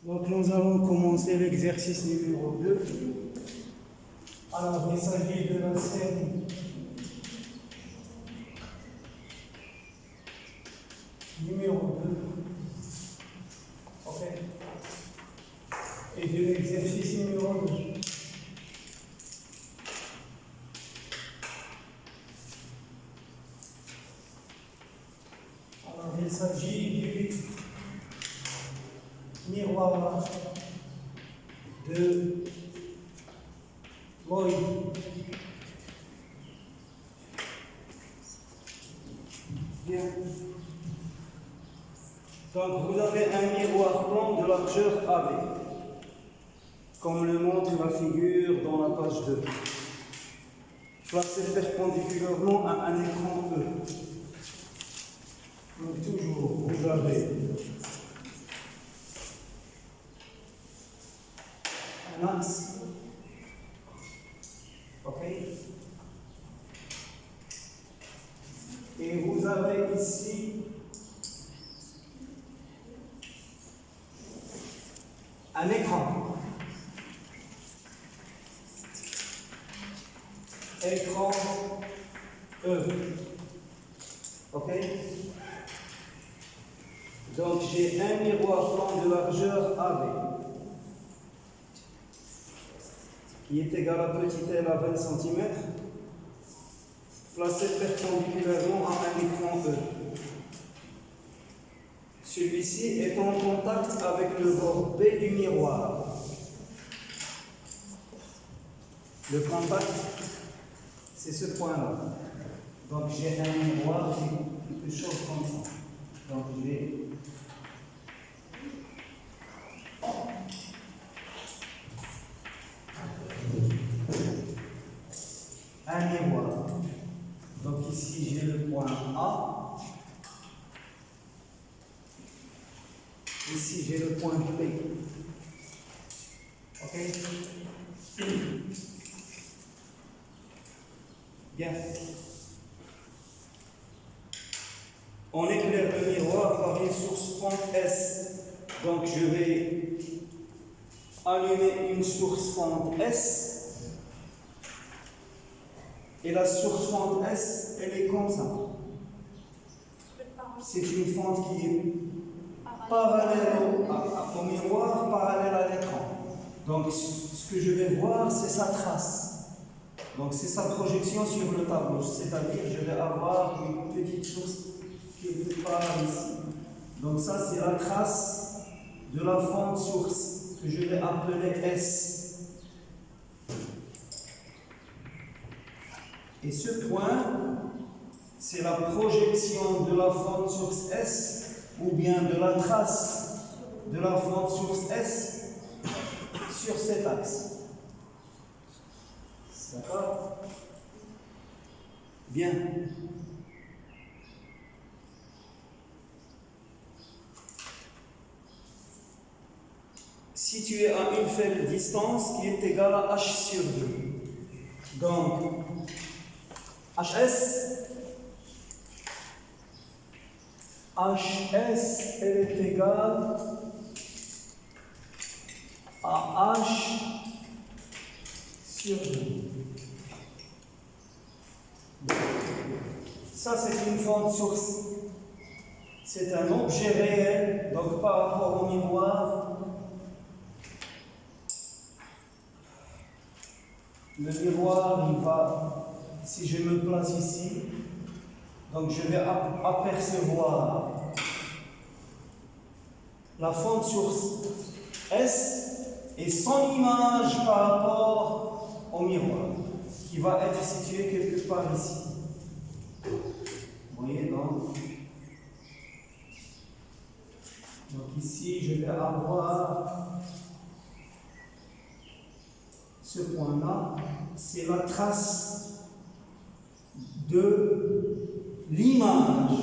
Donc nous allons commencer l'exercice numéro 2. Alors il s'agit de la série numéro 2. Ok. Et de l'exercice numéro 2. Alors il s'agit du miroir de Lloyd. Bien. Donc vous avez un miroir plan de largeur AB, comme le montre la figure dans la page 2, placé perpendiculairement à un écran E. Donc toujours vous avez un axe, ok, et vous avez ici un écran. Écran E. Ok? Donc j'ai un miroir plan de largeur AB qui est égal à petit L à 20 cm, placé perpendiculairement à un écran E. Celui-ci est en contact avec le bord B du miroir. Le contact, c'est ce point-là. Donc j'ai un miroir qui est quelque chose comme ça. Donc j'ai un miroir. Donc ici j'ai le point A. Ici j'ai le point B. Ok? Bien. On éclaire le miroir par une source fente S. Donc je vais allumer une source fente S. Et la source fente S, elle est comme ça. C'est une fente qui est parallèle au miroir, parallèle à l'écran. Donc ce que je vais voir, c'est sa trace. Donc c'est sa projection sur le tableau. C'est-à-dire je vais avoir une petite source qui est par ici. Donc ça, c'est la trace de la fente source que je vais appeler S. Et ce point, c'est la projection de la fente source S ou bien de la trace de la fente source S sur cet axe. D'accord? Bien. Situé à une faible distance qui est égale à H sur 2. Donc, HS, elle est égale à H sur 2. Ça, c'est une fente source. C'est un objet réel, donc par rapport au miroir, le miroir, il va, si je me place ici, donc je vais apercevoir la fente source S et son image par rapport au miroir, qui va être situé quelque part ici. Vous voyez donc ici, je vais avoir ce point-là, c'est la trace de l'image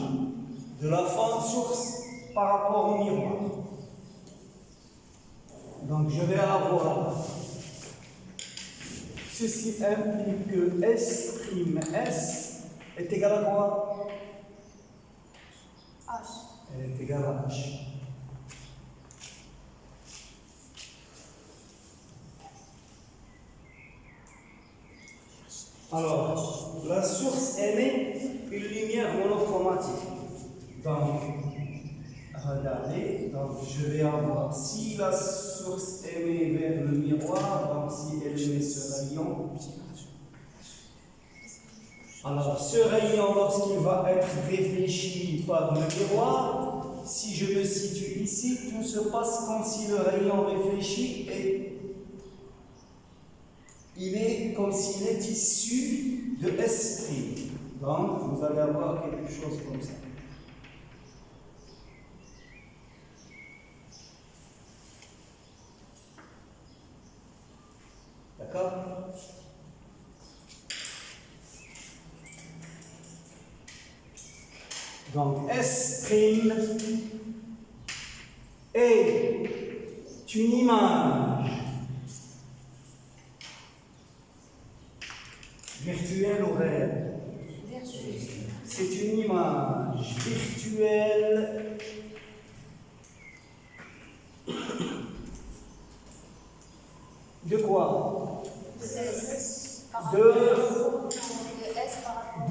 de la fente source par rapport au miroir. Donc je vais avoir, ceci implique que S' est égal à quoi? H. Elle est égale à H. Alors, la source émet une lumière monochromatique. Donc, regardez, donc je vais avoir, si la source émet vers le miroir, donc si elle émet ce rayon, alors ce rayon, lorsqu'il va être réfléchi par le miroir, si je me situe ici, tout se passe comme si le rayon réfléchi il est comme s'il est issu de esprit. Donc, vous allez avoir quelque chose comme ça. D'accord? Donc, S' est une image virtuelle ou réelle? C'est une image virtuelle de quoi?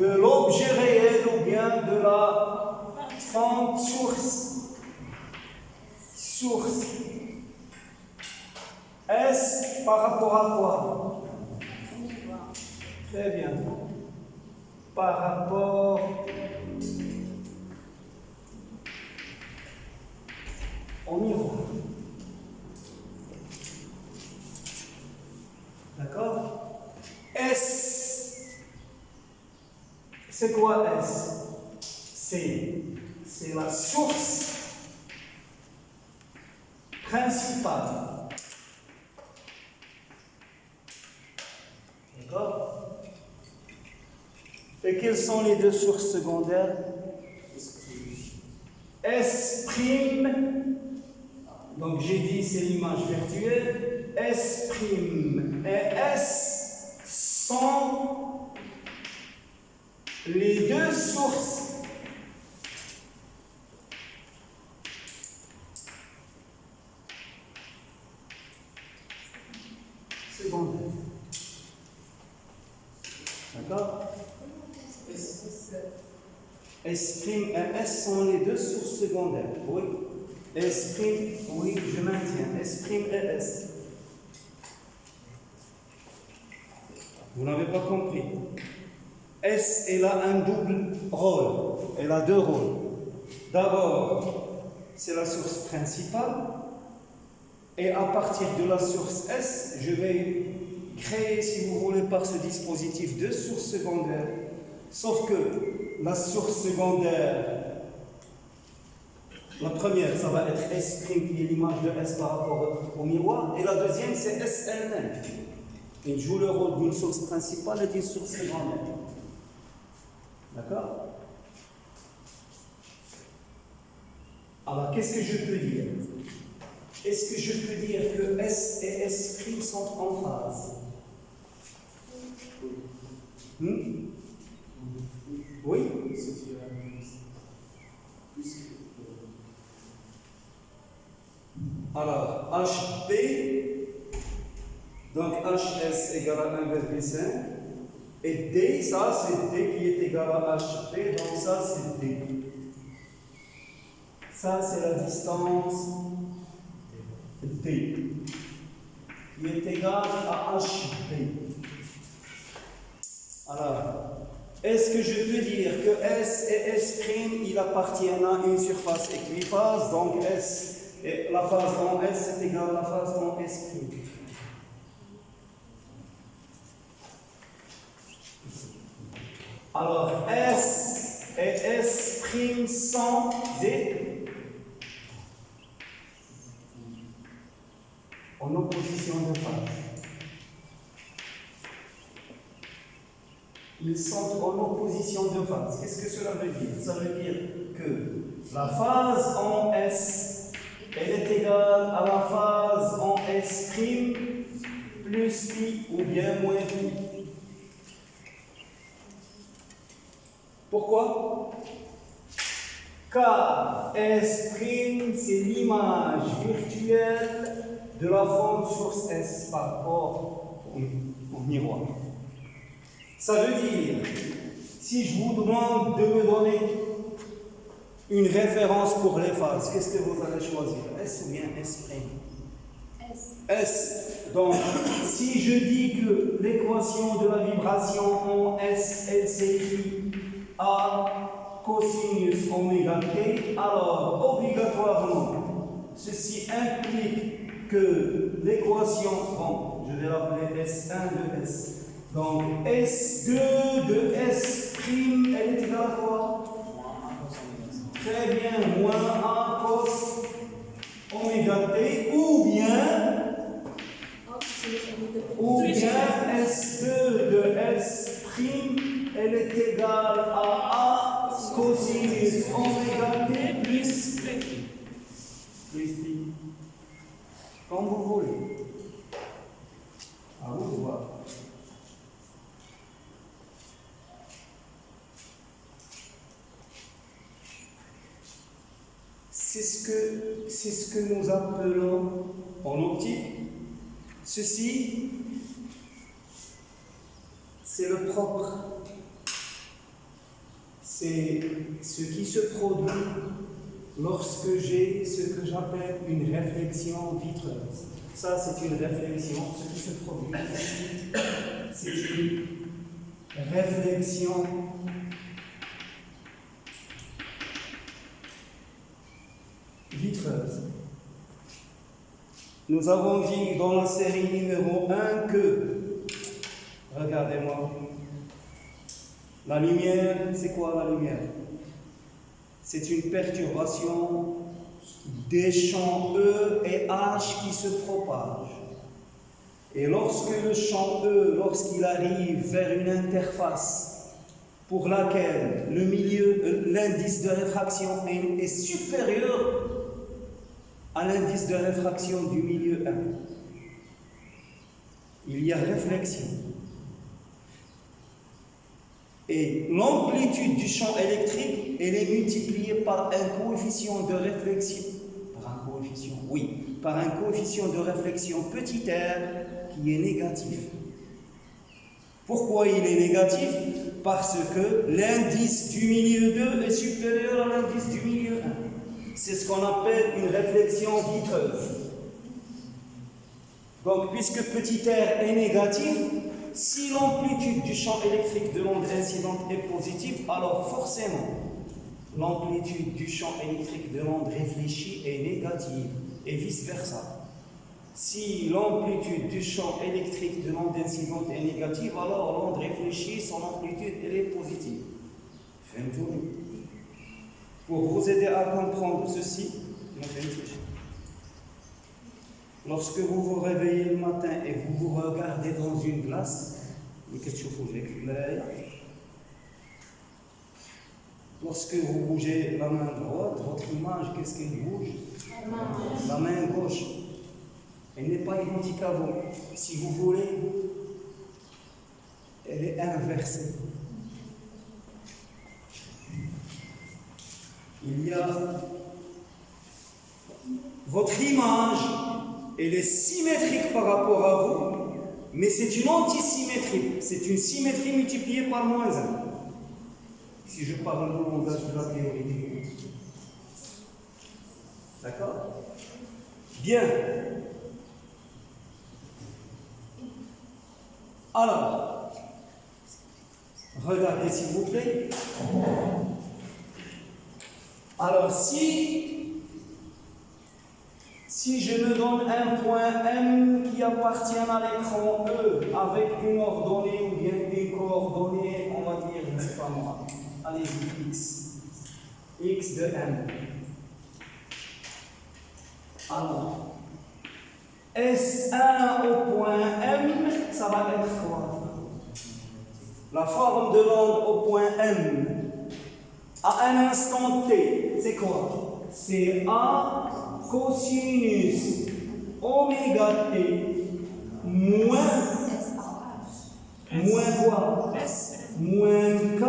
De l'objet réel ou bien de la fonte source. S par rapport à quoi? Très bien. Par rapport au miroir. D'accord? S, c'est quoi S? C'est la source principale. D'accord? Et quelles sont les deux sources secondaires? S', donc j'ai dit c'est l'image virtuelle, S' et S sont les deux sources secondaires. D'accord? S' et S sont les deux sources secondaires. Oui. S', oui, je maintiens. S' et S. Vous n'avez pas compris. S, elle a un double rôle. Elle a deux rôles. D'abord, c'est la source principale. Et à partir de la source S, je vais créer, si vous voulez, par ce dispositif deux sources secondaires. Sauf que la source secondaire, la première, ça va être S' qui est l'image de S par rapport au miroir. Et la deuxième, c'est S elle-même. Il joue le rôle d'une source principale et d'une source secondaire. D'accord? Alors, qu'est-ce que je peux dire? Est-ce que je peux dire que S et S' sont en phase? Oui? Alors, HP, donc HS égale à 1,5, et D, ça c'est D qui est égal à HP, donc ça c'est D. Ça c'est la distance D, qui est égale à HP. Alors, est-ce que je peux dire que S et S' ils appartiennent à une surface équiphase, donc S et la phase en S est égale à la phase en S'. Alors, S et S' sont des en opposition de phase. Ils sont en opposition de phase. Qu'est-ce que cela veut dire? Ça veut dire que la phase en S, elle est égale à la phase en S' plus pi ou bien moins pi. Pourquoi? Car S' c'est l'image virtuelle de la forme source S par rapport au miroir. Ça veut dire, si je vous demande de me donner une référence pour les phases, qu'est-ce que vous allez choisir? S ou bien S'? S. Donc, si je dis que l'équation de la vibration en S, elle s'écrit A cosinus oméga t, alors obligatoirement, ceci implique que l'équation, bon, je vais l'appeler S1 de S. Donc, S2 de S', elle est égale à quoi? Très bien, moins A cos oméga t, ou bien S2 de S', elle est égale à A cosinus oméga t plus pi. Comme vous voulez. À vous de voir. C'est ce que nous appelons en optique. Ceci, c'est le propre. C'est ce qui se produit lorsque j'ai ce que j'appelle une réflexion vitreuse. Ça, c'est une réflexion. Ce qui se produit ici, c'est une réflexion vitreuse. Nous avons dit dans la série numéro 1 que, regardez-moi, la lumière, c'est quoi la lumière? C'est une perturbation des champs E et H qui se propagent. Et lorsque le champ E, lorsqu'il arrive vers une interface pour laquelle le milieu, l'indice de réfraction est supérieur à l'indice de réfraction du milieu 1, il y a réflexion. Et l'amplitude du champ électrique, elle est multipliée par un coefficient de réflexion. Par un coefficient de réflexion petit r qui est négatif. Pourquoi il est négatif? Parce que l'indice du milieu 2 est supérieur à l'indice du milieu 1. C'est ce qu'on appelle une réflexion vitreuse. Donc, puisque petit r est négatif, si l'amplitude du champ électrique de l'onde incidente est positive, alors forcément, l'amplitude du champ électrique de l'onde réfléchie est négative, et vice-versa. Si l'amplitude du champ électrique de l'onde incidente est négative, alors l'onde réfléchie, son amplitude, elle est positive. Pour vous aider à comprendre ceci, lorsque vous vous réveillez le matin et vous vous regardez dans une glace, lorsque vous bougez la main droite, votre image, qu'est-ce qu'elle bouge? La main gauche. Elle n'est pas identique à vous. Si vous voulez, elle est inversée. Il y a votre image, elle est symétrique par rapport à vous, mais c'est une antisymétrie. C'est une symétrie multipliée par moins 1. Si je parle le langage de la théorie. D'accord? Bien. Alors, regardez s'il vous plaît. Alors, si je me donne un point M qui appartient à l'écran E avec une ordonnée ou bien des coordonnées, on va dire, je ne sais pas moi, allez-y, X de M. Alors, S1 au point M, ça va être quoi? La forme de l'onde au point M à un instant T, c'est quoi? C'est A cosinus oméga T moins quoi? Moins K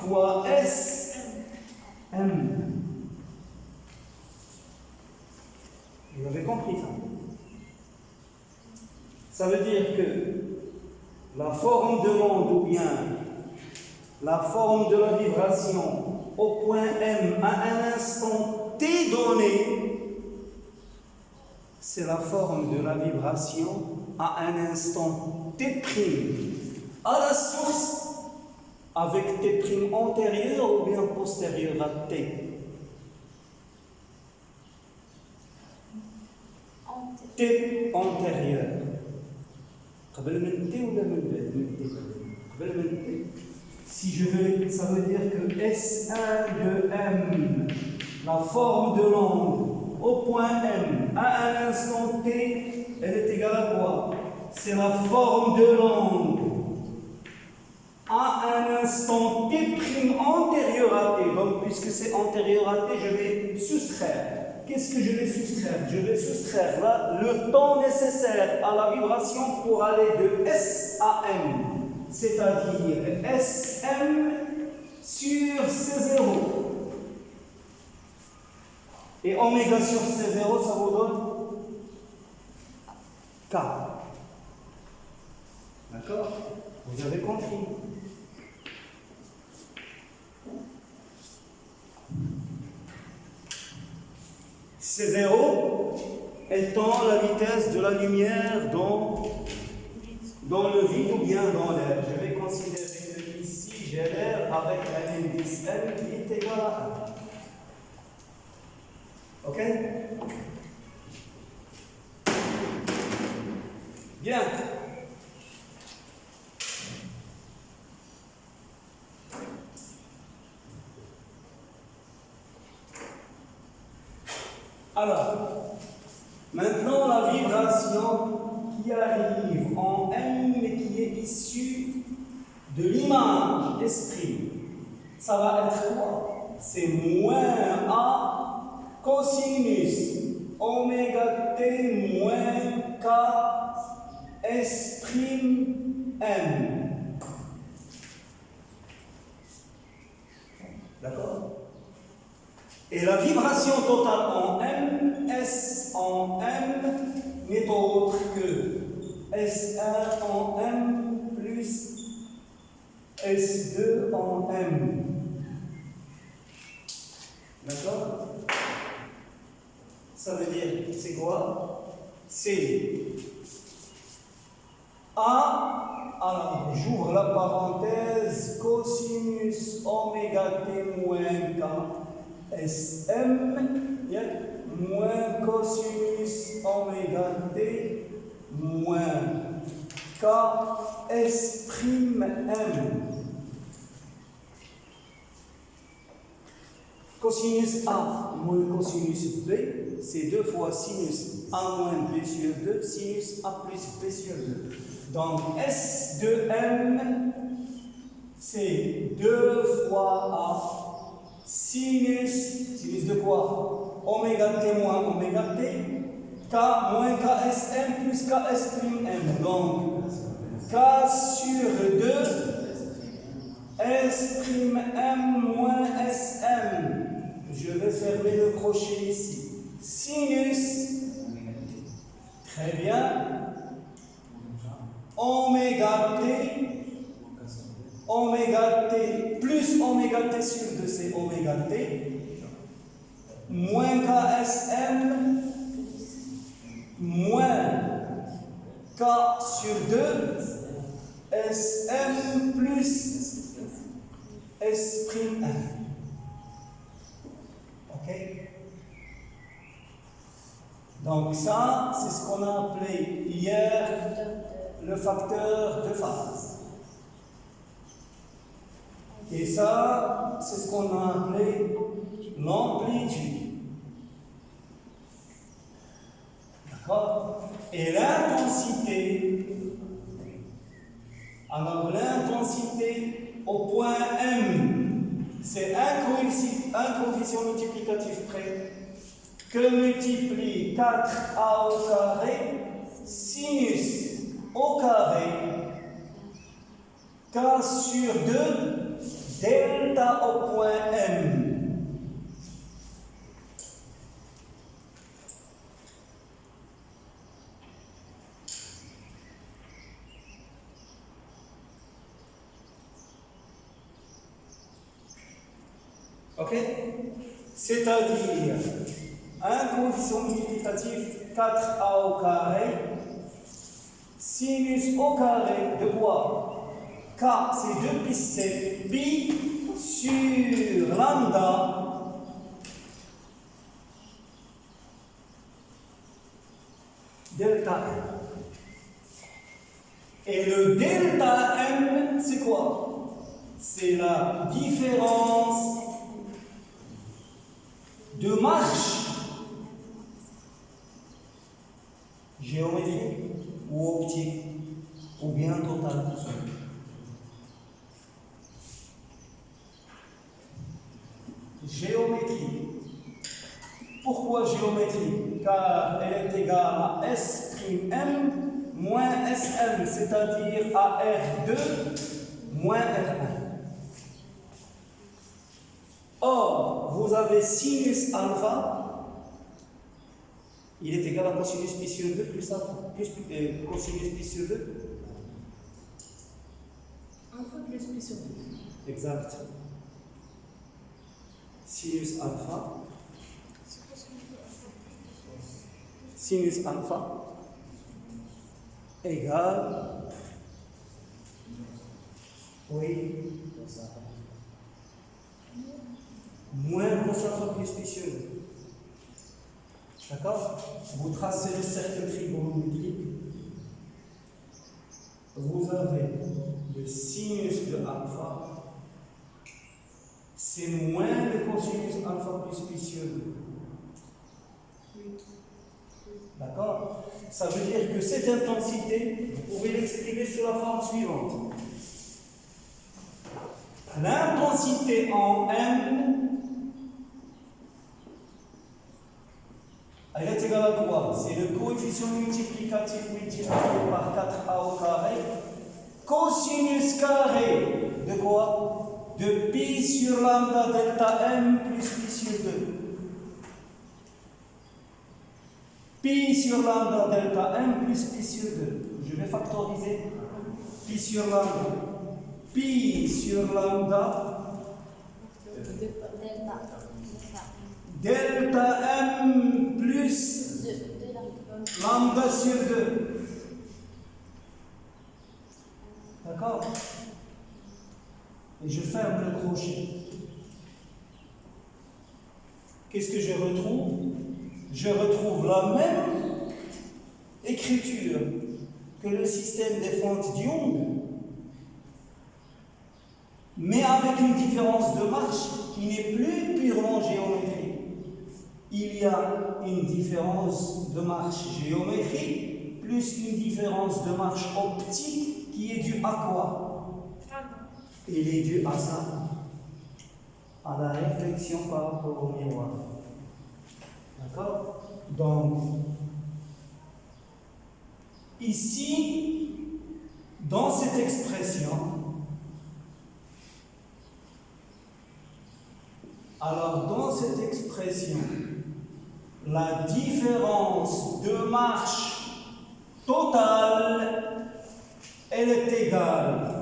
fois S M. Vous avez compris ça? Ça veut dire que la forme de l'onde ou bien la forme de la vibration au point M à un instant T donné, c'est la forme de la vibration à un instant T' à la source avec T' antérieur ou bien postérieur à T. T antérieur. Si je veux, ça veut dire que S1 de M, la forme de l'onde au point M à un instant T, elle est égale à quoi? C'est la forme de l'onde à un instant T' antérieur à T. Donc, puisque c'est antérieur à T, je vais soustraire. Qu'est-ce que je vais soustraire? Je vais soustraire là le temps nécessaire à la vibration pour aller de S à M, c'est-à-dire SM sur C0. Et oméga sur C0, ça vous donne K. D'accord? Vous avez compris? C0 étant la vitesse de la lumière dans le vide ou bien dans l'air. Je vais considérer que ici j'ai l'air avec un indice M qui est égal à 1. Ok? Bien. Alors, maintenant la vibration qui arrive en M mais qui est issue de l'image esprit, ça va être quoi? C'est moins A cosinus oméga T moins K S prime M. D'accord? Et la vibration totale en M, S en M, n'est autre que S1 en M plus S2 en M. D'accord? Ça veut dire, c'est quoi? C'est A, alors j'ouvre la parenthèse, cosinus oméga T moins K SM, moins cosinus oméga T moins K S prime M. Cosinus A moins cosinus B, c'est 2 fois sinus A moins B sur 2, sinus A plus B sur 2. Donc S de M, c'est 2 fois A sinus de quoi? Oméga T moins oméga T, K moins KSM plus KS prime M. Donc, K sur 2, S prime M moins SM. Je vais fermer le crochet ici. Sinus, très bien, oméga T plus oméga T sur 2, c'est oméga T, moins KSM, moins K sur 2, SM plus S prime M. Ok? Donc ça, c'est ce qu'on a appelé hier le facteur de phase. Et ça, c'est ce qu'on a appelé l'amplitude. D'accord? Et l'intensité, alors l'intensité au point M, c'est un coefficient multiplicatif près que multiplie 4A au carré sinus au carré K sur 2 delta au point M. Ok? C'est-à-dire un coefficient multiplicatif 4a au carré, sinus au carré de quoi? K, c'est 2 pi, c'est pi sur lambda delta m. Et le delta m, c'est quoi? C'est la différence de marche géométrique ou optique ou bien totale. Géométrie. Pourquoi géométrie? Car elle est égale à S'M moins Sm, c'est-à-dire à R2 moins R1. Or, vous avez sinus alpha, il est égal à cosinus pi sur 2 plus alpha, plus cosinus pi sur 2. Alpha plus pi sur 2. Exact. Sinus alpha. Sinus alpha égale, oui, moins cos alpha plus pi sur 2. D'accord? Vous tracez le cercle trigonométrique. Vous avez le sinus de alpha, c'est moins le cosinus alpha plus pi sur 2. D'accord? Ça veut dire que cette intensité, vous pouvez l'exprimer sous la forme suivante. L'intensité en M, elle est égale à quoi? C'est le coefficient multiplicatif multiplié par 4a au carré, cosinus carré de quoi? De pi sur lambda delta M plus pi sur 2. Pi sur lambda delta M plus pi sur 2. Je vais factoriser. Pi sur lambda. Pi sur lambda. Delta M plus lambda sur 2. D'accord? Et je ferme le crochet. Qu'est-ce que je retrouve? Je retrouve la même écriture que le système des fentes d'Young, mais avec une différence de marche qui n'est plus purement géométrique. Il y a une différence de marche géométrique plus une différence de marche optique qui est due à quoi? Il est due à ça, à la réflexion par rapport au miroir. D'accord? Donc, ici, dans cette expression, alors dans cette expression, la différence de marche totale, elle est égale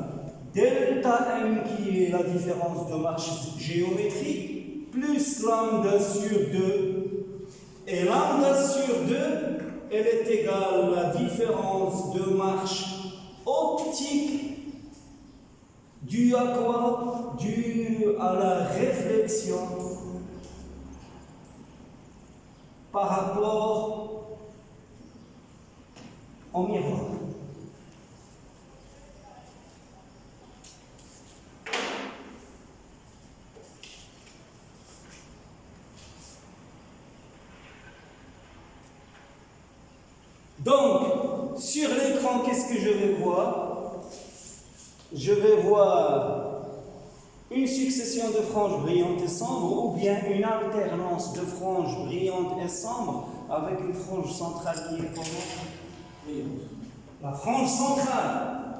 delta m qui est la différence de marche géométrique plus lambda sur 2. Et lambda sur 2, elle est égale à la différence de marche optique due à quoi? Due à la réflexion par rapport au miroir. Donc, sur l'écran, qu'est-ce que je vais voir? Je vais voir une succession de franges brillantes et sombres ou bien une alternance de franges brillantes et sombres avec une frange centrale qui est comment? La frange centrale.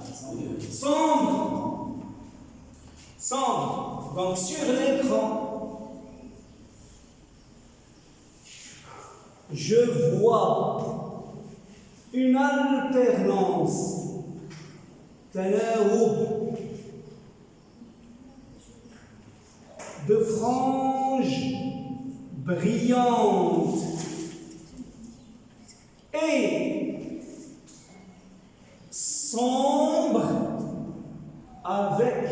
Sombre. Sombre. Donc, sur l'écran, je vois une alternance تناوب de franges brillante et sombre avec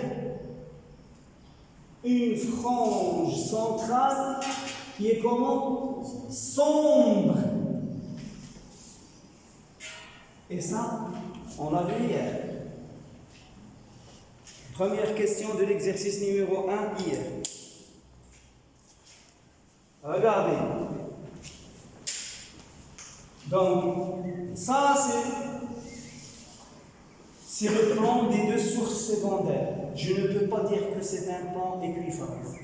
une frange centrale qui est comment? Sombre. Et ça, on l'a vu hier. Première question de l'exercice numéro 1 hier. Regardez. Donc, ça c'est le plan des deux sources secondaires. Je ne peux pas dire que c'est un plan équiphase.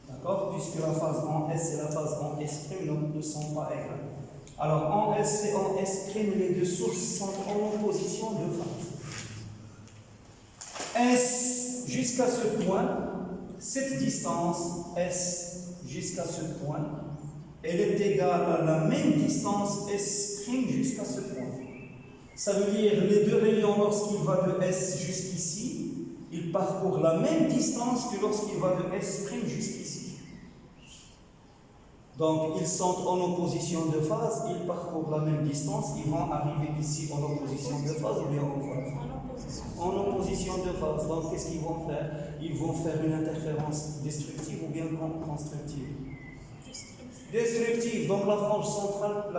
D'accord? Puisque la phase en S et la phase en S' ne sont pas égales. Alors, en S et en S', les deux sources sont en opposition de phase. S jusqu'à ce point, cette distance S jusqu'à ce point, elle est égale à la même distance S' jusqu'à ce point. Ça veut dire les deux rayons, lorsqu'ils vont de S jusqu'ici, ils parcourent la même distance que lorsqu'ils vont de S' jusqu'ici. Donc, ils sont en opposition de phase, ils parcourent la même distance, ils vont arriver ici en opposition de phase ou bien en phase? En opposition de phase. Donc, qu'est-ce qu'ils vont faire? Ils vont faire une interférence destructive ou bien constructive? Destructive. Donc, la frange centrale,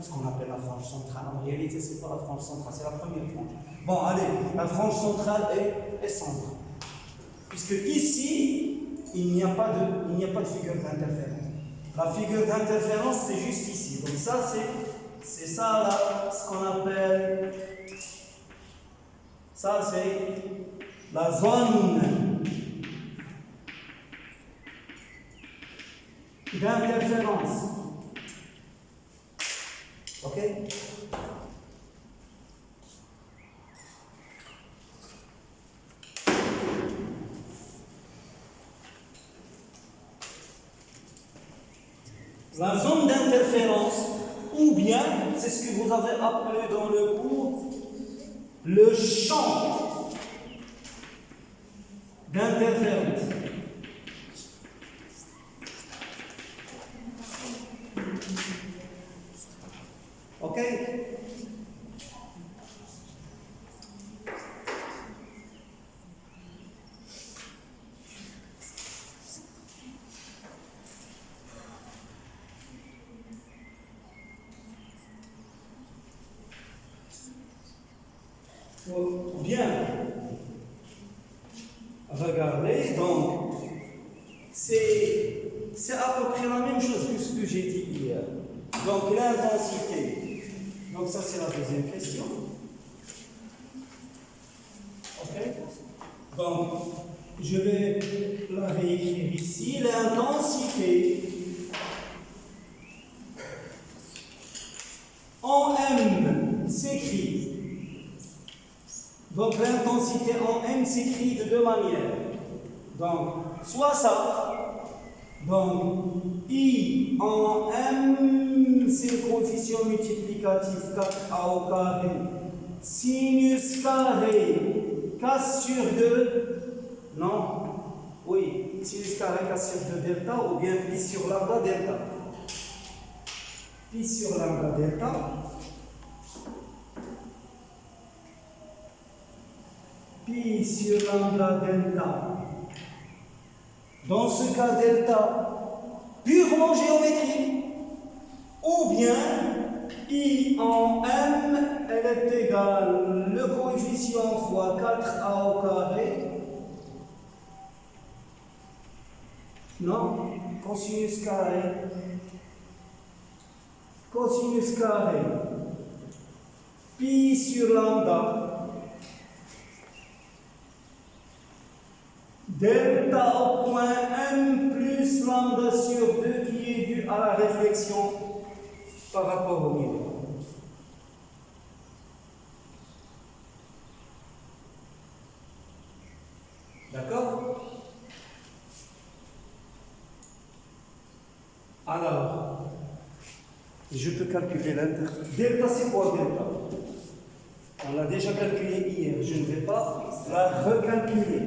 ce qu'on appelle la frange centrale, en réalité, ce n'est pas la frange centrale, c'est la première frange. Bon, allez, la frange centrale est sombre. Puisque ici, il n'y a pas de figure d'interférence. La figure d'interférence, c'est juste ici. Donc ça, c'est ça là, ce qu'on appelle, ça c'est la zone d'interférence. Ok? La zone d'interférence, ou bien, c'est ce que vous avez appelé dans le cours, le champ d'interférence. Ok? Bien, regardez, donc, c'est à peu près la même chose que ce que j'ai dit hier. Donc, l'intensité, donc ça c'est la deuxième question. Ok? Donc, je vais la réécrire ici. L'intensité en M s'écrit. Donc l'intensité en M s'écrit de deux manières. Donc, soit ça, donc I en M, c'est le coefficient multiplicatif 4A au carré, sinus carré, K sur 2, non, oui, sinus carré K sur 2 delta, ou bien pi sur lambda delta. Pi sur lambda delta. Pi sur lambda delta. Dans ce cas, delta purement géométrique, ou bien I en M, elle est égale le coefficient fois 4A au carré, non, cosinus carré, pi sur lambda, delta au point M plus lambda sur 2 qui est dû à la réflexion par rapport au niveau. D'accord? Alors, je peux calculer l'interface. Delta, c'est quoi delta? On l'a déjà calculé hier, je ne vais pas la recalculer.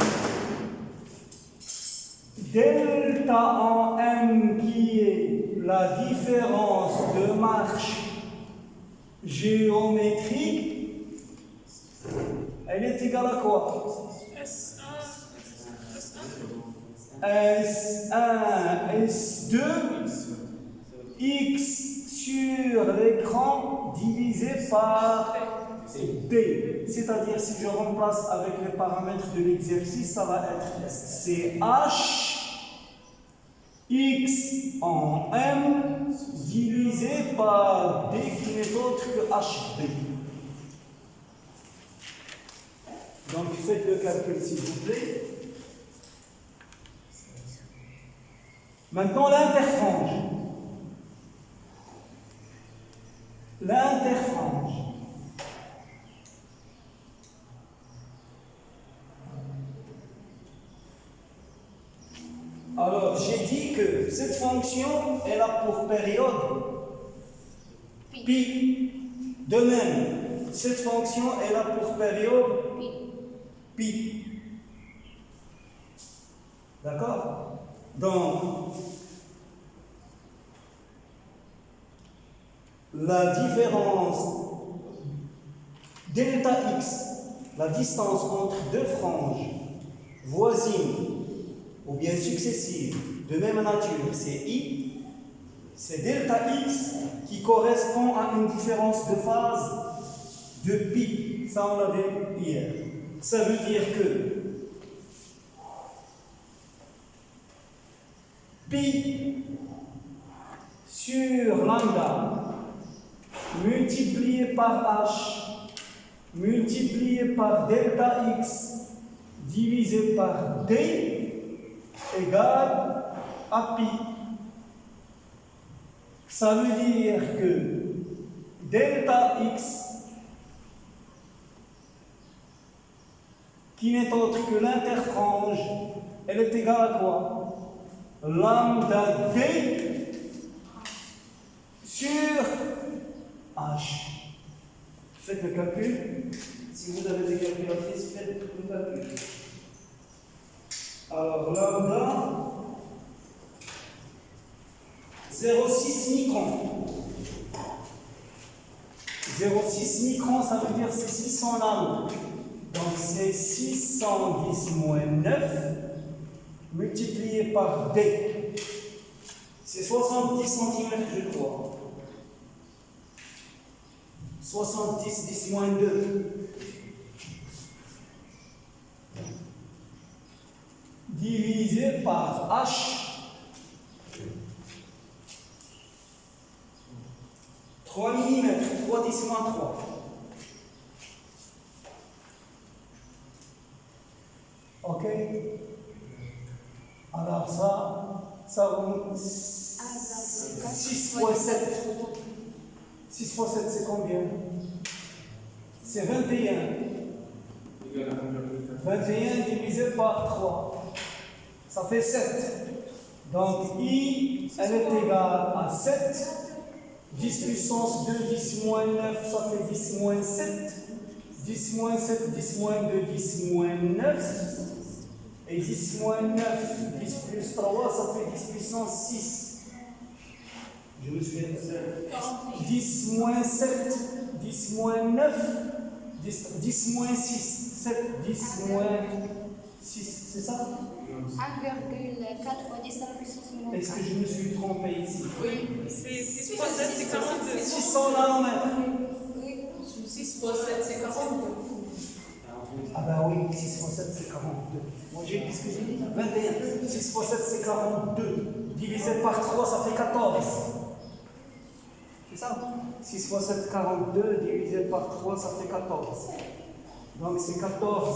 Delta delta en m qui est la différence de marche géométrique, elle est égale à quoi? S1, S2, X sur l'écran divisé par D. C'est-à-dire, si je remplace avec les paramètres de l'exercice, ça va être CH X en M divisé par D qui n'est autre que HB. Donc, faites le calcul s'il vous plaît. Maintenant, l'interfrange. L'interfrange. Alors, j'ai dit que cette fonction est là pour période pi. De même, cette fonction est là pour période pi. D'accord? Donc, la différence delta x, la distance entre deux franges voisines ou bien successives de même nature, c'est i, c'est delta x qui correspond à une différence de phase de pi. Ça, on l'avait vu hier. Ça veut dire que pi sur lambda multiplié par h multiplié par delta x divisé par d égale à pi. Ça veut dire que delta x, qui n'est autre que l'interfrange, elle est égale à quoi? Lambda d sur h. Faites le calcul. Si vous avez des calculatrices, faites le calcul. Alors, lambda, 0,6 microns. 0,6 microns, ça veut dire c'est 600 nano. Donc, c'est 610 moins 9 multiplié par d. C'est 70 cm, je crois. 70, 10 moins 2. Divisé par h. 3 mm, 3 10 moins 3. Ok? Alors ça remonte 6 fois 7. 6 fois 7, c'est combien? C'est 21. 21 divisé par 3. Ça fait 7. Donc, I, elle est égale à 7. 10 puissance 2, 10 moins 9, ça fait 10 moins 7. 10 moins 7, 10 moins 2, 10 moins 9. Et 10 moins 9, 10 plus 3, ça fait 10 puissance 6. Je me souviens de ça. 10 moins 7, 10 moins 9, 10 moins 6, 7, 10 moins 6, c'est ça? 1,4 fois 10 à la puissance moins 4. Est-ce que je me suis trompé ici? Oui, c'est 6 fois 7, c'est 42. 600 nanomètres. Oui. 6 fois 7, c'est 42. Ah ben oui, 6 fois 7, c'est 42. Moi, qu'est-ce que j'ai dit? 21. 6 fois 7, c'est 42. Divisé par 3, ça fait 14. C'est ça? 6 fois 7, 42. Divisé par 3, ça fait 14. Donc, c'est 14.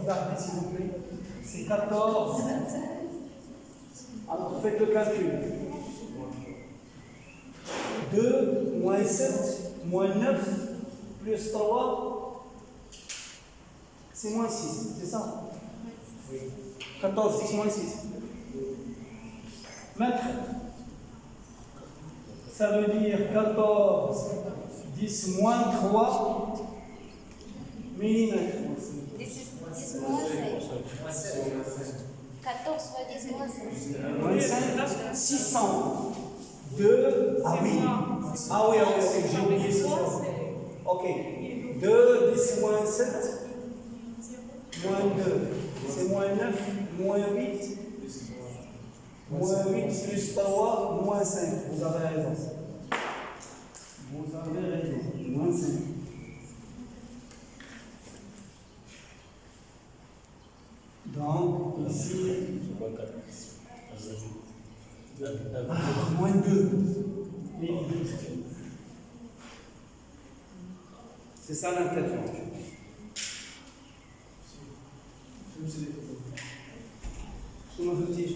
Regardez, s'il vous plaît. C'est 14. Alors, faites le calcul. 2 moins 7 moins 9 plus 3, c'est moins 6, c'est ça? Oui. 14, 10 moins 6. Mètre. Ça veut dire 14, 10 moins 3 millimètres. 10 moins 7. 14 fois 10 moins 5. Moins 5, 600. 2, ah oui. Ah oui, j'ai oublié ce soir. Ok. 2, 10 moins 7, moins 2. C'est moins 9, moins 8. Moins 8 plus 3, moins 5. Vous avez raison. Vous avez raison. Moins 5. Donc, ici, moins 2. C'est ça l'interfrange. Comment veut-il?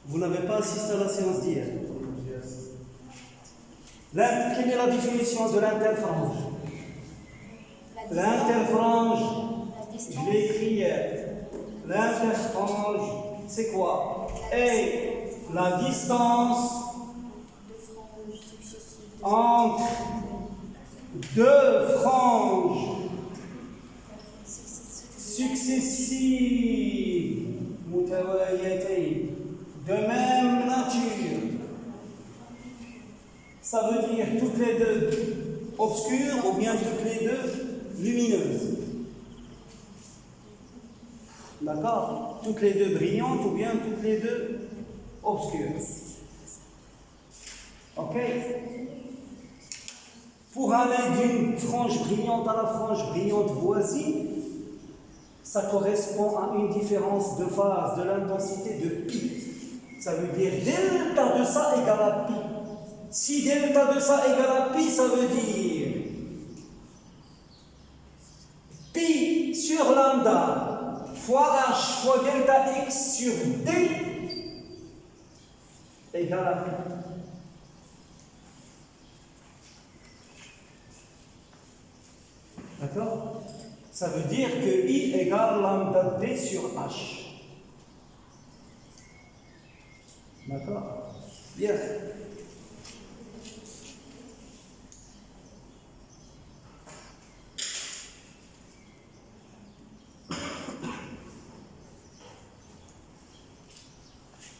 Vous n'avez pas assisté à la séance d'hier. Quelle est la définition de l'interfrange? L'interfrange, je l'ai écrit hier. L'interfrange, c'est quoi? Et la distance entre deux franges successives, de même nature. Ça veut dire toutes les deux obscures ou bien toutes les deux lumineuses. D'accord? Toutes les deux brillantes ou bien toutes les deux obscures. Ok? Pour aller d'une frange brillante à la frange brillante voisine, ça correspond à une différence de phase de l'intensité de pi. Ça veut dire delta de ça égale à pi. Si delta de ça égale à pi, ça veut dire pi sur lambda fois h fois delta x sur d égale à pi. D'accord? Ça veut dire que I égale lambda d sur h. D'accord? Bien.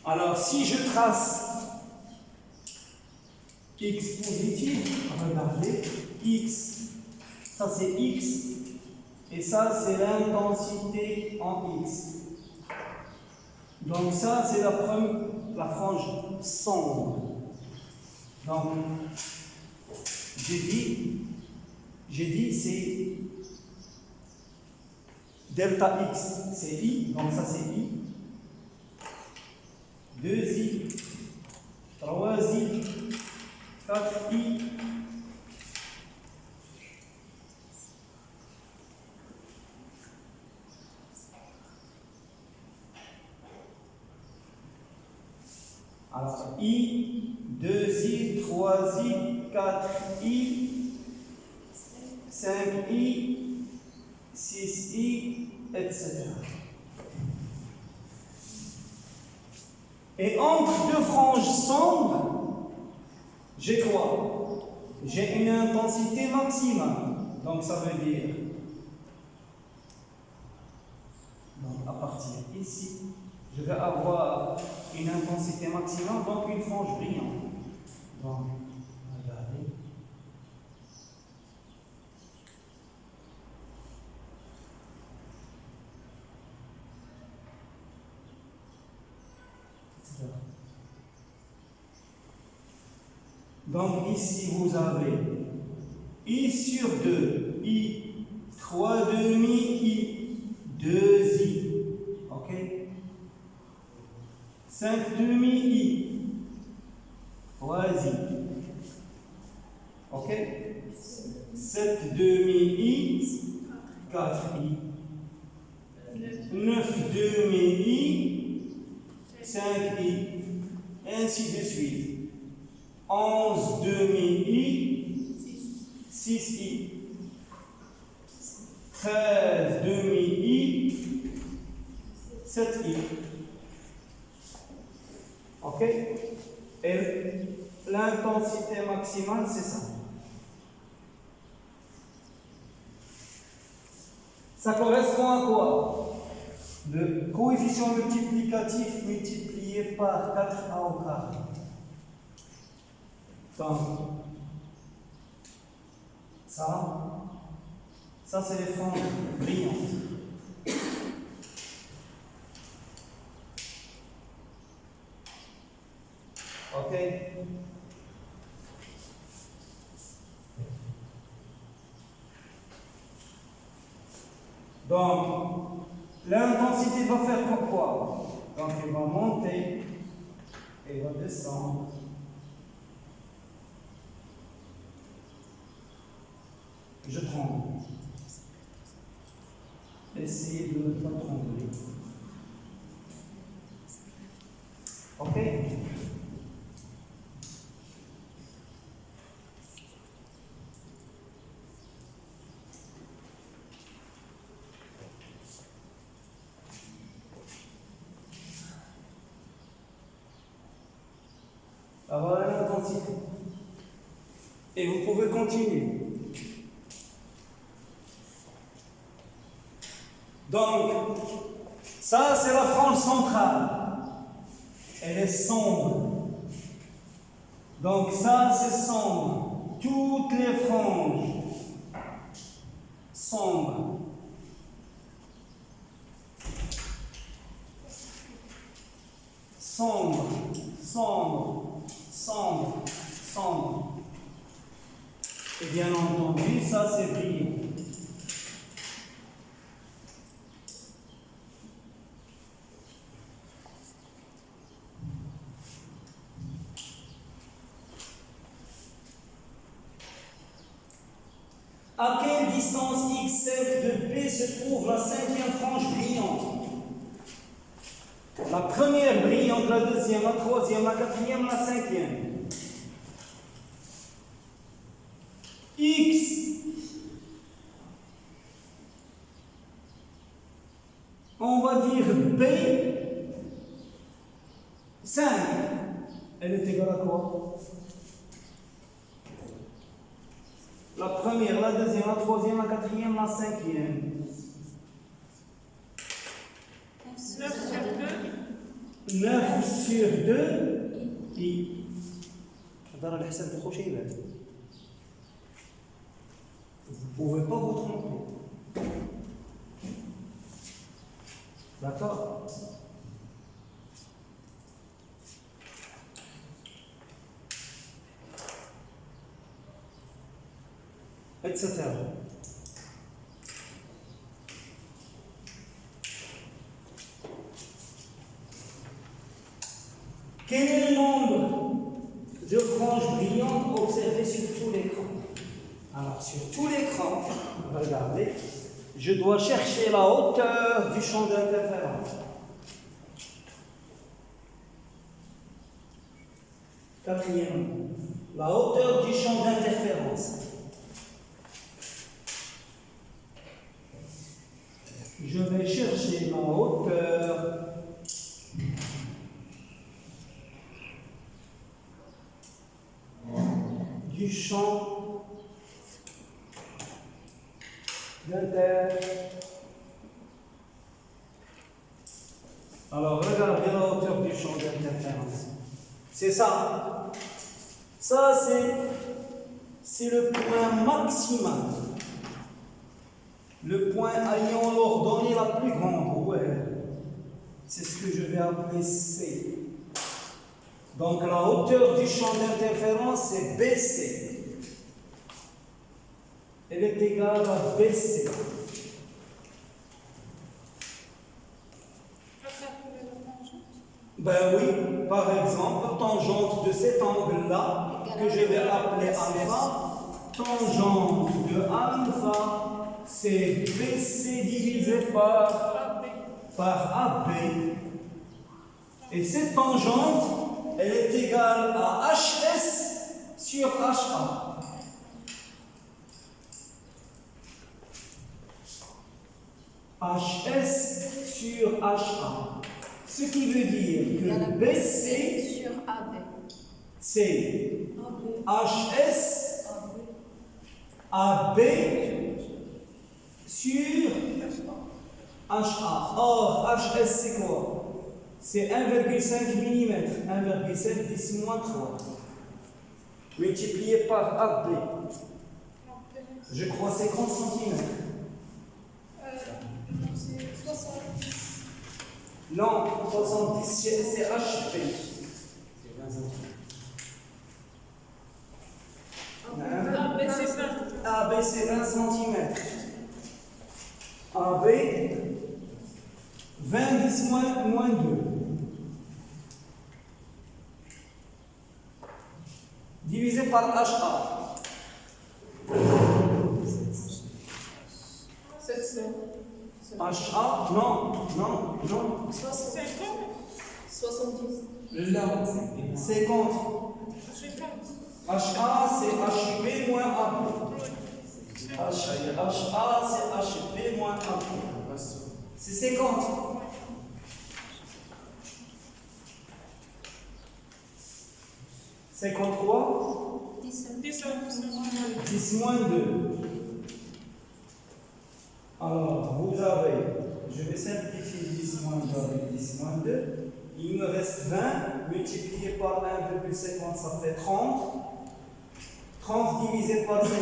Alors, si je trace x positif, regardez, x, ça c'est x, et ça c'est l'intensité en x. Donc ça c'est la frange sombre. Donc, j'ai dit c'est delta x, c'est i, donc ça c'est i. 2i, 3i, 4i, alors i, 2i, 3i, 4i, 5i, 6i, etc. Et entre deux franges sombres, j'ai quoi? J'ai une intensité maximale. Donc ça veut dire, donc à partir ici, je vais avoir une intensité maximale, donc une frange brillante. Donc, regardez. Donc ici vous avez I sur 2, I, 3 demi, I, 2I, ok? 5 demi, I, 3I, ok? 7 demi, I, 4I, 9 demi, I, 5I, ainsi de suite. 11 demi-i, 6i, 13 demi-i, 7i. Ok? Et l'intensité maximale, c'est ça. Ça correspond à quoi? Le coefficient multiplicatif multiplié par 4a au carré. Donc, ça c'est les franges brillantes. Ok? Donc, l'intensité va faire pourquoi? Donc, elle va monter et va descendre. Je tremble. Essayez de ne pas trembler. Ok? Voilà l'intensité. Et vous pouvez continuer. Donc, ça c'est la frange centrale. Elle est sombre. Donc ça c'est sombre. Toutes les franges sombres. Sombre, sombre, sombre, sombre. Et bien entendu, ça c'est brillant. À quelle distance x5 de P se trouve la cinquième frange brillante? La première brillante, la deuxième, la troisième, la quatrième, la cinquième. X, on va dire B, 5. Elle est égale à quoi? La première, la deuxième, la troisième, la quatrième, la cinquième. 9 sur 2. 9 sur 2. I. هذا راه الحساب الخوشي يبان. Vous ne pouvez pas vous tromper. D'accord? Etc. Quel est le nombre de franges brillantes observées sur tout l'écran? Alors, sur tout l'écran, regardez, je dois chercher la hauteur du champ d'interférence. Quatrième, la hauteur du champ d'interférence. Je vais chercher la hauteur du champ d'interférence. Alors, regardez la hauteur du champ d'interférence. C'est ça. Ça, c'est le point maximal. Le point ayant l'ordonnée la plus grande, ouais. C'est ce que je vais appeler C. Donc la hauteur du champ d'interférence, c'est BC. Elle est égale à BC. Ben oui, par exemple, tangente de cet angle-là, que je vais appeler alpha, tangente de alpha, c'est BC divisé par AB. Et cette tangente, elle est égale à HS sur HA. HS sur HA. Ce qui veut dire que BC sur AB. C'est HS AB sur HA. Or, HS c'est quoi? C'est 1,5 mm, 1,7 10 moins 3, multiplié par AB. Je crois 50 cm. Donc c'est 70. Non, 70, c'est HP. C'est 20 cm. AB c'est 20 cm. AB, 20 10 moins 2. Divisé par HA. 700. HA, non. 70. Là, 50. HA, c'est HP moins AB. HA, c'est HP moins AB. C'est 50. C'est quoi? 10 moins 2. Alors, vous avez, je vais simplifier 10 moins 2 avec 10 moins 2. Il me reste 20 multiplié par 1,50, ça fait 30. 30 divisé par 50,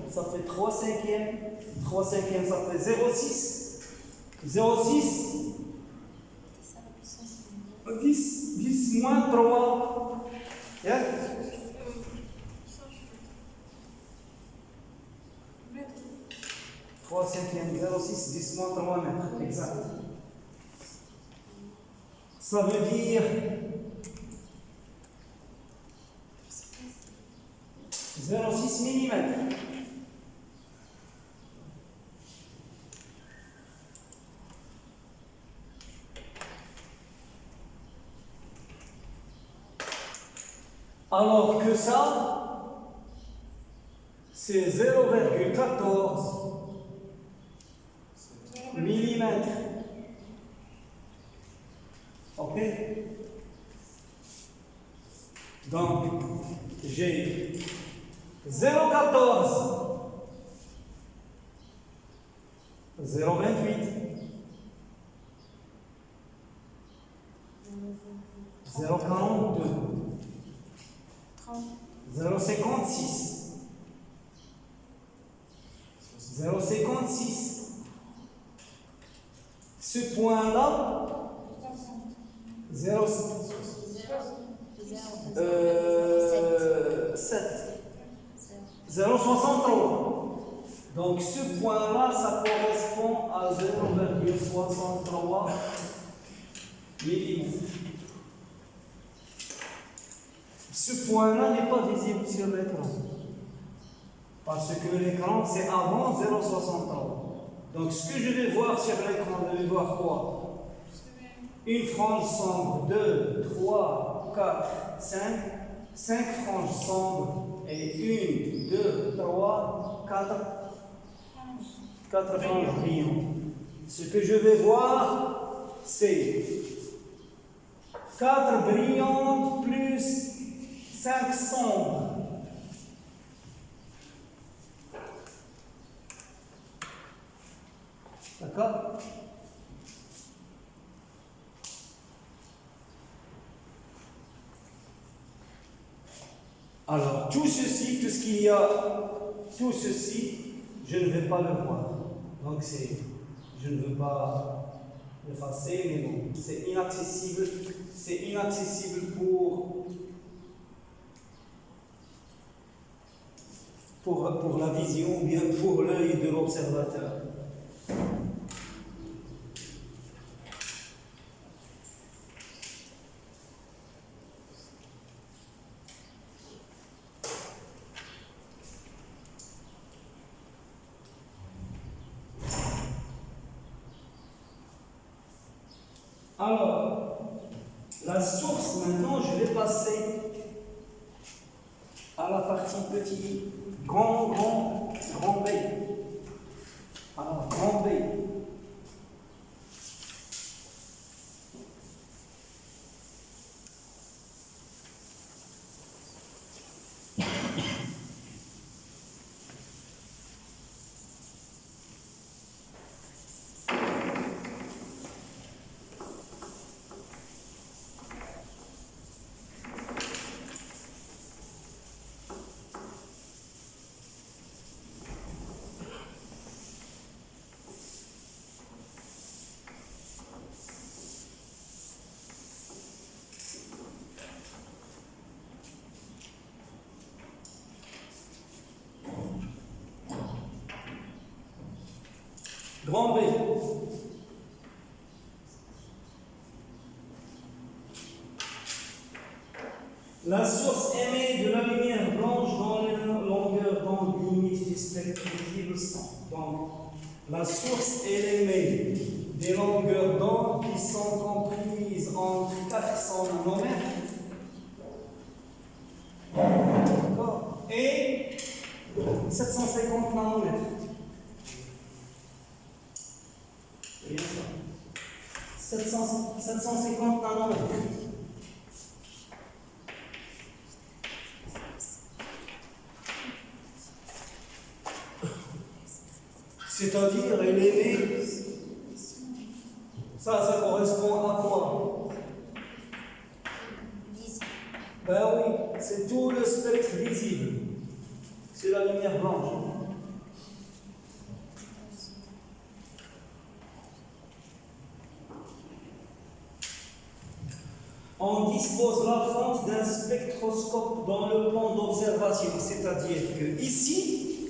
ça fait 3 cinquièmes. 3 cinquièmes, ça fait 0,6. 0,6. 10 moins 3. Yeah? 3 cinquièmes, 0,6, 10 moins 3 mètres. Exact. Ça veut dire 0,6 mm. Alors que ça, c'est 0,14 mm. Ok? Donc, j'ai 0,14, 0,28, 0,42, 0,56, 0,56. Ce point-là, 0,63. Donc ce point-là, ça correspond à 0,63 mm. Ce point-là n'est pas visible sur l'écran. Parce que l'écran, c'est avant 0,63. Donc ce que je vais voir sur l'écran, je vais voir quoi? Une frange sombre, 2, 3, 4, 5. 5 franges sombres et 1, 2, 3, 4 franges brillantes. Ce que je vais voir, c'est 4 brillantes plus 5 sombres. D'accord? Alors, tout ceci, tout ce qu'il y a, tout ceci, je ne vais pas le voir. Donc, je ne veux pas l'effacer, mais bon, c'est inaccessible. C'est inaccessible pour la vision ou bien pour l'œil de l'observateur. Alors, la source, maintenant, je vais passer à la partie petit, grand B. Alors, grand B. Bombay. La source émet de la lumière blanche dans les longueurs d'onde limite du spectre visible sans. Donc, la source elle émet des longueurs d'onde qui sont comprises entre 400 nanomètres et 750 nanomètres. C'est bien ça. 750 nanomètres. C'est-à-dire, elle émet, ça correspond à quoi? Ben oui, c'est tout le spectre visible. C'est la lumière blanche. On dispose la fente d'un spectroscope dans le plan d'observation, c'est-à-dire que ici,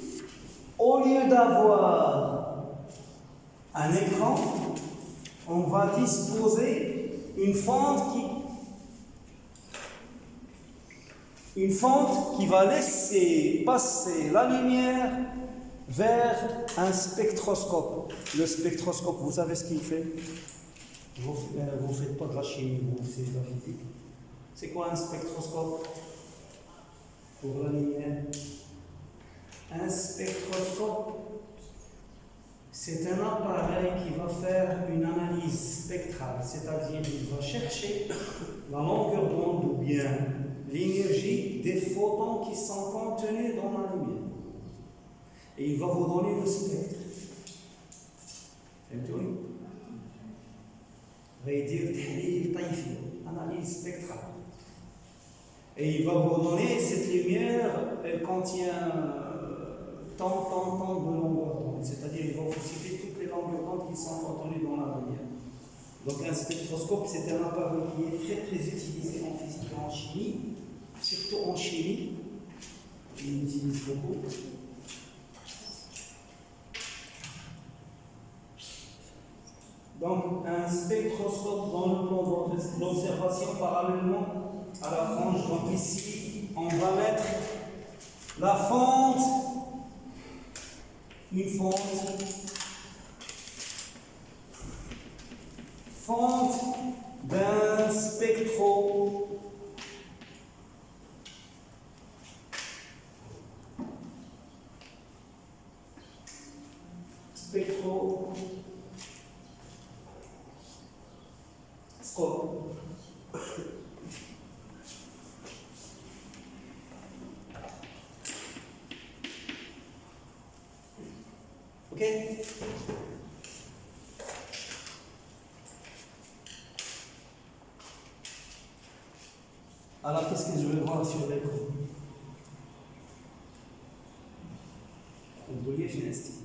au lieu d'avoir un écran, on va disposer une fente qui va laisser passer la lumière vers un spectroscope. Le spectroscope, vous savez ce qu'il fait? Vous ne faites pas de la chimie, vous faites de la physique. C'est quoi un spectroscope? Pour la lumière. Un spectroscope, c'est un appareil qui va faire une analyse spectrale, c'est-à-dire qu'il va chercher la longueur d'onde ou bien l'énergie des photons qui sont contenus dans la lumière. Et il va vous donner le spectre. Fahmtouni? غيدير تحليل طيفي, analyse spectrale. Et il va vous donner cette lumière, elle contient tant de longueur d'onde, c'est-à-dire il va vous citer toutes les longueurs d'onde qui sont contenues dans la lumière. Donc un spectroscope, c'est un appareil qui est très très utilisé en physique et en chimie, surtout en chimie, il utilise beaucoup. Donc un spectroscope dans le plan d'observation parallèlement à la frange. Donc ici, on va mettre la fente, une fente d'un spectro. Spectroscope. Ok? Alors, qu'est-ce que je vais voir sur l'écran? Vous voyez, je n'estime.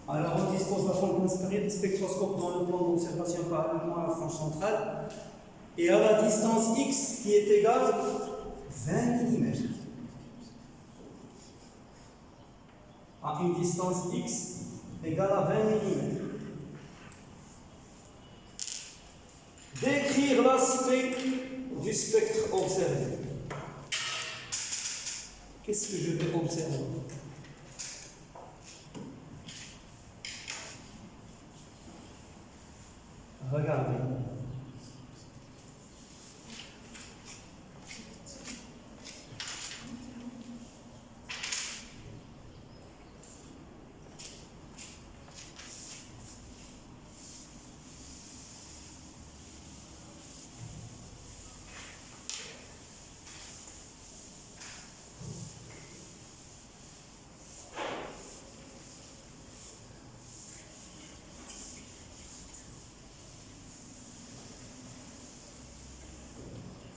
Alors, on dispose la fente d'un spectroscope dans le plan d'observation parallèlement à la frange centrale et à la distance x qui est égale à 20 mm. À une distance x égale à 20 mm. Décrire l'aspect du spectre observé. Qu'est-ce que je vais observer? Regardez.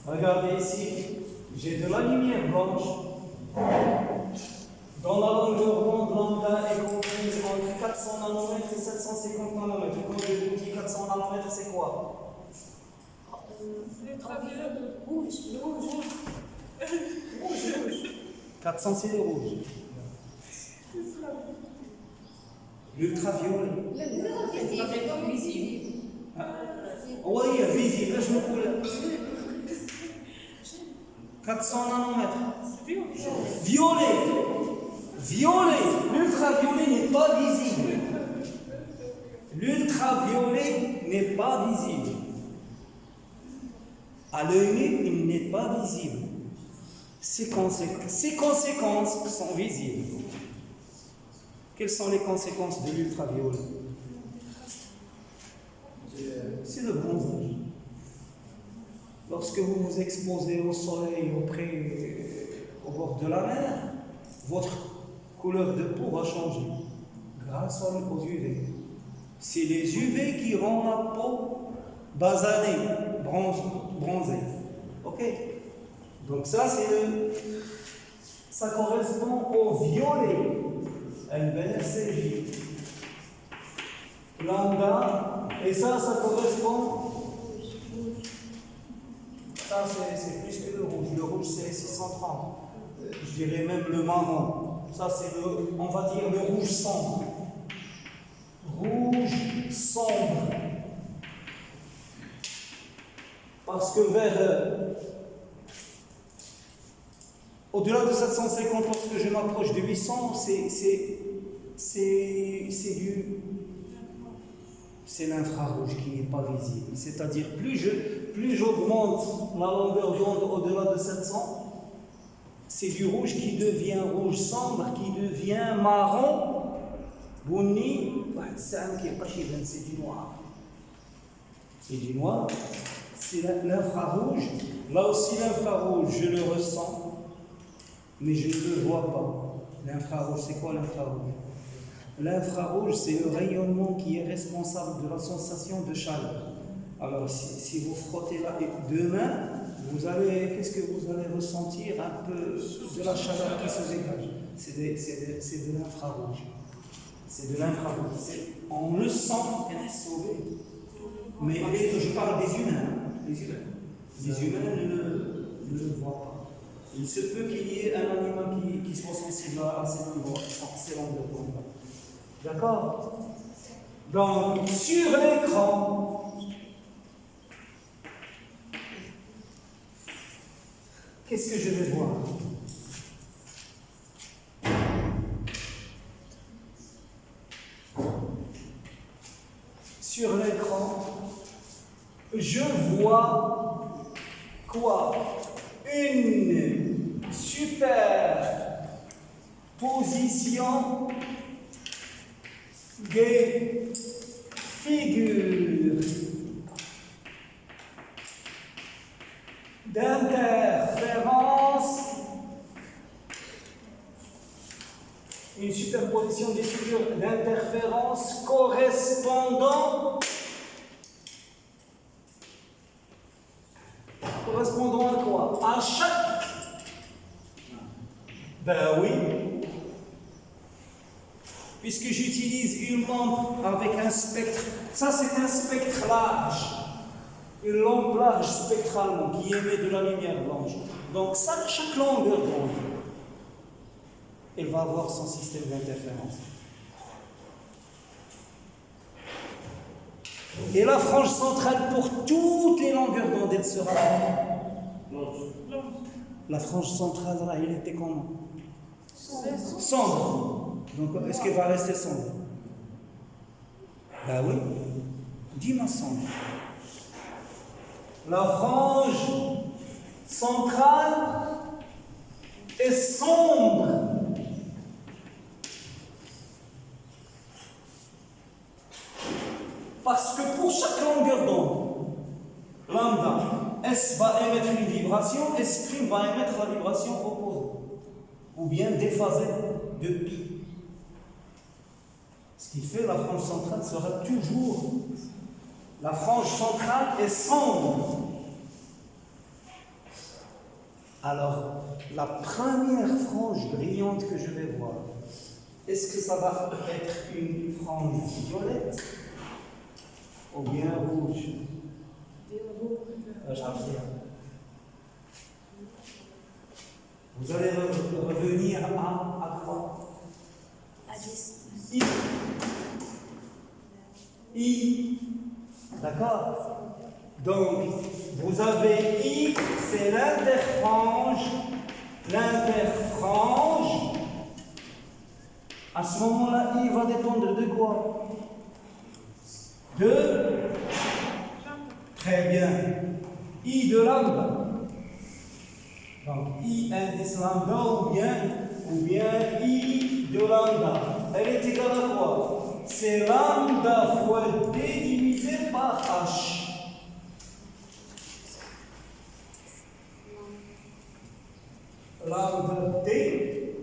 Regardez ici, j'ai de la lumière blanche dont la longueur d'onde lambda est comprise entre 400 nanomètres et 750 nanomètres. Quand je vous dis 400 nanomètres, c'est quoi? Ultraviolet rouge. 400, c'est le rouge. L'ultraviolet. Oui, visible. Je me coule. 400 nanomètres. Violet. Violet. L'ultraviolet n'est pas visible. L'ultraviolet n'est pas visible. À l'œil nu, il n'est pas visible. Ses conséquences sont visibles. Quelles sont les conséquences de l'ultraviolet? C'est le bronzage. Lorsque vous vous exposez au soleil au bord de la mer, votre couleur de peau va changer grâce aux UV. C'est les UV qui rendent la peau basanée, bronzée. Ok? Donc ça correspond au violet. البنفسجي lambda, et ça correspond, ça c'est plus que le rouge c'est les 630, je dirais même le marron, ça c'est on va dire le rouge sombre, parce que au-delà de 750, lorsque je m'approche de 800, c'est l'infrarouge qui n'est pas visible. C'est-à-dire, plus j'augmente la longueur d'onde au-delà de 700, c'est du rouge qui devient rouge sombre, qui devient marron, bouni, c'est du noir. C'est du noir, c'est l'infrarouge. Là aussi, l'infrarouge, je le ressens. Mais je ne le vois pas. L'infrarouge, c'est quoi l'infrarouge? L'infrarouge, c'est le rayonnement qui est responsable de la sensation de chaleur. Alors, si vous frottez là, demain, qu'est-ce que vous allez ressentir? Un peu de la chaleur qui se dégage. C'est de l'infrarouge. C'est de l'infrarouge. On le sent, elle est sauvée. Mais je parle des humains. Les humains ne le voient pas. Il se peut qu'il y ait un animal qui soit sensible à ces longueurs d'onde. D'accord? Donc, sur l'écran, qu'est-ce que je vais voir? Sur l'écran, je vois quoi? Une superposition des figures d'interférence, une superposition des figures d'interférence correspondant à quoi? À chaque. Ben oui. Puisque j'utilise une lampe avec un spectre. Ça, c'est un spectre large. Une lampe large spectralement qui émet de la lumière blanche. Donc, ça, chaque longueur d'onde, elle va avoir son système d'interférence. Et la frange centrale pour toutes les longueurs d'onde, elle sera. La frange centrale, elle était comment? Sombre. Donc, est-ce qu'elle va rester sombre? Ben oui. Dis-moi sombre. La frange centrale est sombre. Parce que pour chaque longueur d'onde, lambda, S va émettre une vibration, S' va émettre la vibration opposée, ou bien déphasée de pi. Ce qui fait la frange centrale sera toujours. La frange centrale est sombre. Alors, la première frange brillante que je vais voir, est-ce que ça va être une frange violette ou bien rouge? Vous allez revenir à quoi? À 10. I. I. D'accord? Donc, vous avez I, c'est l'interfrange. L'interfrange. À ce moment-là, I va dépendre de quoi? De? Très bien. I de lambda. Donc, I indice lambda ou bien I de lambda. Elle est égale à quoi? C'est lambda fois D divisé par H. Lambda D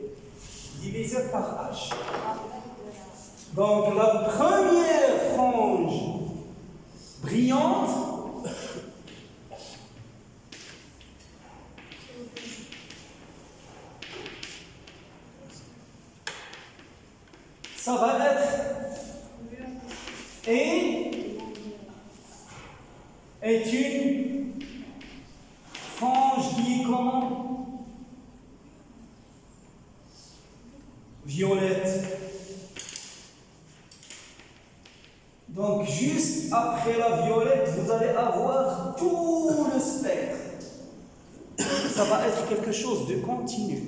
divisé par H. Donc, la première frange brillante, ça va être est une frange qui est comment? Violette. Donc, juste après la violette, vous allez avoir tout le spectre. Ça va être quelque chose de continu.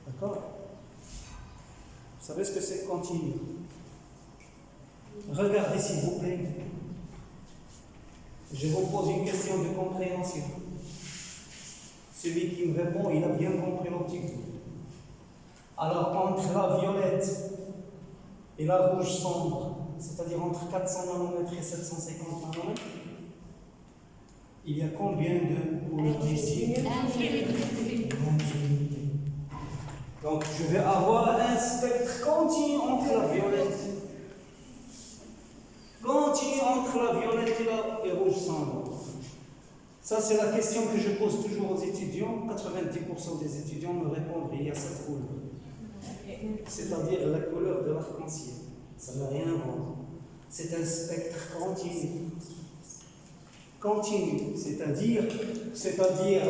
D'accord? Vous savez ce que c'est continu? Regardez s'il vous plaît. Je vous pose une question de compréhension. Celui qui me répond, il a bien compris l'optique. Alors, entre la violette et la rouge sombre, c'est-à-dire entre 400 nanomètres et 750 nanomètres, il y a combien de couleurs ici? Infinité. Donc, je vais avoir un spectre continu entre la violette. Continu entre la violette et la rouge sombre. Ça, c'est la question que je pose toujours aux étudiants. 90% des étudiants me répondent il y a cette couleur. C'est-à-dire la couleur de l'arc-en-ciel. Ça n'a rien à voir. C'est un spectre continu. Continu, c'est-à-dire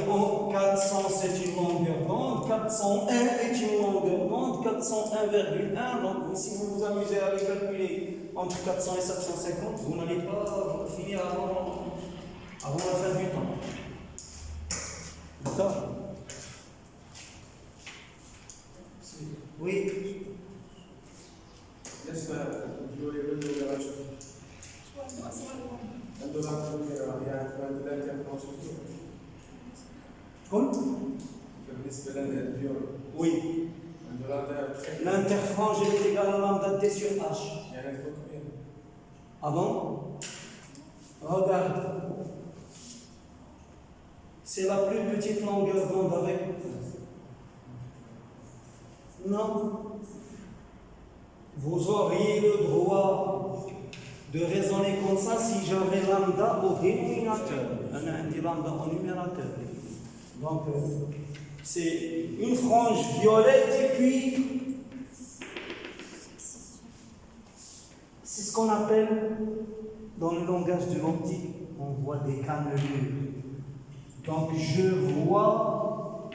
en 400 c'est une longueur d'onde, 401 est une longueur d'onde, 401,1. Donc si vous vous amusez à les calculer entre 400 et 750, vous n'allez pas finir avant la fin du temps. D'accord? Oui. Oui. L'interfrange est égale à lambda D sur H. Ah bon? Regarde. C'est la plus petite longueur d'onde avec. Non. Vous auriez le droit de raisonner comme ça si j'avais lambda au dénominateur. On dit lambda au numérateur. Donc, c'est une frange violette et puis c'est ce qu'on appelle dans le langage de l'optique, on voit des cannelures. Donc, je vois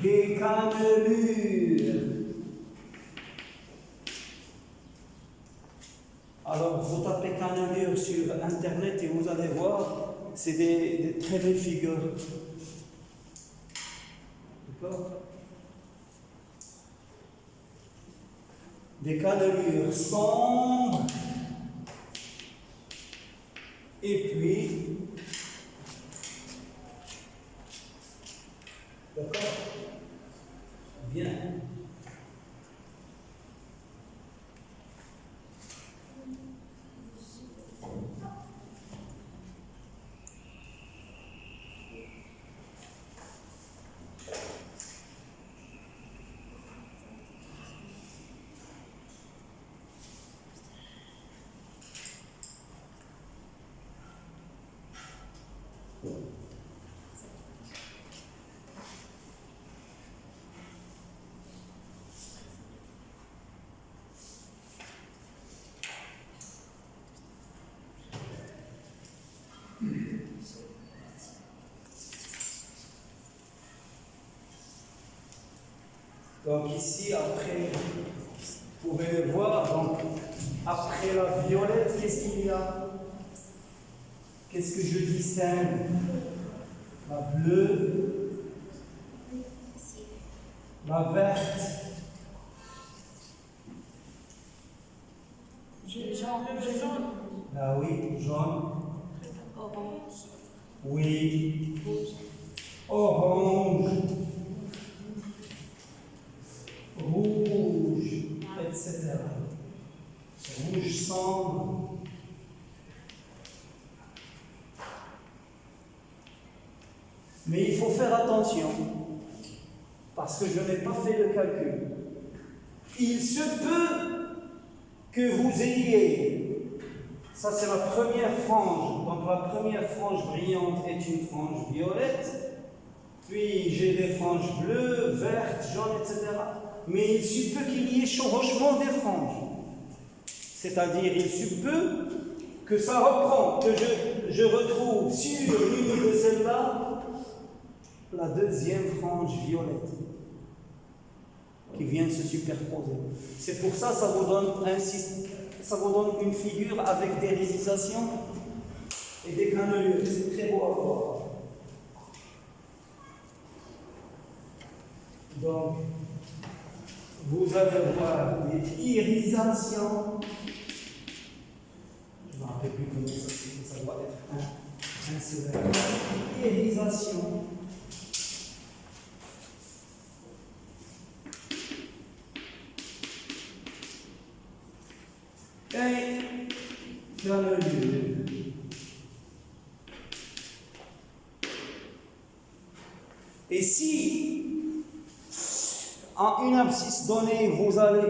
des cannelures. Alors, vous tapez cannelure sur Internet et vous allez voir, c'est des très belles figures. D'accord? Des cannelures sombres. Et puis, d'accord? Bien. Donc ici, après, vous pouvez le voir, donc après la violette, qu'est-ce qu'il y a? Qu'est-ce que je distingue? La bleue, la verte, Jaune. ah oui, jaune, Orange. oui, orange, rouge, etc. Rouge sombre. Mais il faut faire attention, parce que je n'ai pas fait le calcul. Il se peut que vous ayez, ça c'est la première frange, donc la première frange brillante est une frange violette, puis j'ai des franges bleues, vertes, jaunes, etc. Mais il se peut qu'il y ait chevauchement des franges. C'est-à-dire, il se peut que ça reprend, que je retrouve sur l'une de celles-là la deuxième frange violette qui vient se superposer. C'est pour ça que ça vous donne une figure avec des réalisations et des cannelures. C'est très beau à voir. Donc, vous allez voir des irisations. Je ne me rappelle plus comment ça doit être. Un seul. Irisation. Et cannelure. Et si en une abscisse donnée,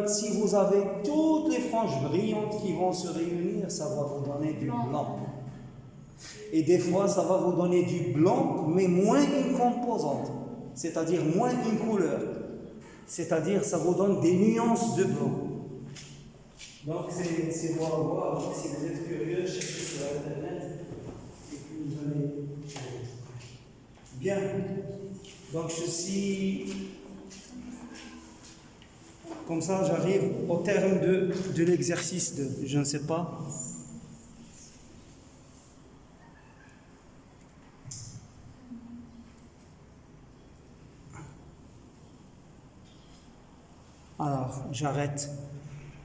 si vous avez toutes les franges brillantes qui vont se réunir, ça va vous donner du blanc. Et des fois, ça va vous donner du blanc, mais moins une composante, c'est-à-dire moins une couleur. C'est-à-dire, ça vous donne des nuances de blanc. Donc, c'est bon à voir. Donc, si vous êtes curieux, cherchez sur Internet et puis vous allez. Bien. Donc, ceci. Comme ça, j'arrive au terme de l'exercice de. Je ne sais pas. Alors, j'arrête.